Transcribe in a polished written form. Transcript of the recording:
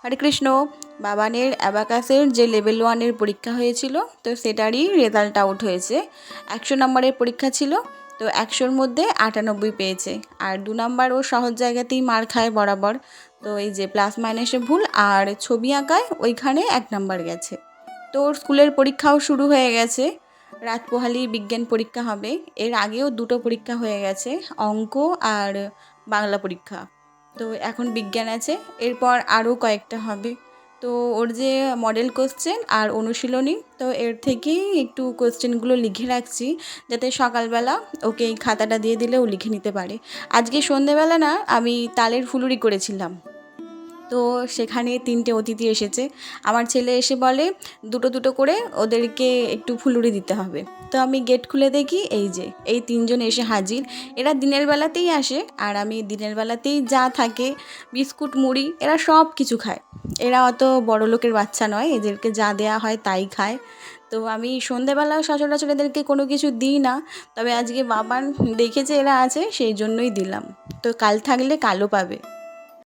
হরে কৃষ্ণ। বাবানের অ্যাবাকাসের যে লেভেল 1-এর পরীক্ষা হয়েছিল, তো সেটারই রেজাল্ট আউট হয়েছে। 100 নম্বরের পরীক্ষা ছিল, তো 100-র মধ্যে 98 পেয়েছে। আর 2 নাম্বার ও সহজ জায়গাতেই মার খায় বরাবর। তো এই যে প্লাস মাইনাসে ভুল আর ছবি আঁকায় ওইখানে 1 নাম্বার গেছে। তো ওর স্কুলের পরীক্ষাও শুরু হয়ে গেছে। রাত পোহালি বিজ্ঞান পরীক্ষা হবে। এর আগেও 2টো পরীক্ষা হয়ে গেছে, অঙ্ক আর বাংলা পরীক্ষা। তো এখন বিজ্ঞান আছে, এরপর আরও কয়েকটা হবে। তো ওর যে মডেল কোশ্চেন আর অনুশীলনী, তো এর থেকেই একটু কোশ্চেনগুলো লিখে রাখছি, যাতে সকালবেলা ওকে এই খাতাটা দিয়ে দিলে ও লিখে নিতে পারে। আজকে সন্ধেবেলা না আমি তালের ফুলুরি করেছিলাম। তো সেখানে 3টে অতিথি এসেছে। আমার ছেলে এসে বলে দুটো দুটো করে ওদেরকে একটু ফুলুরি দিতে হবে। তো আমি গেট খুলে দেখি এই যে এই 3জন এসে হাজির। এরা দিনের বেলাতেই আসে, আর আমি দিনের বেলাতেই যা থাকে বিস্কুট মুড়ি এরা সব কিছু খায়। এরা অত বড় লোকের বাচ্চা নয়, এদেরকে যা দেয়া হয় তাই খায়। তো আমি সন্ধেবেলা সচরাচর এদেরকে কোনো কিছু দিই না, তবে আজকে বাবান দেখেছে এরা আছে সেই জন্যই দিলাম। তো কাল থাকলে কালও পাবে।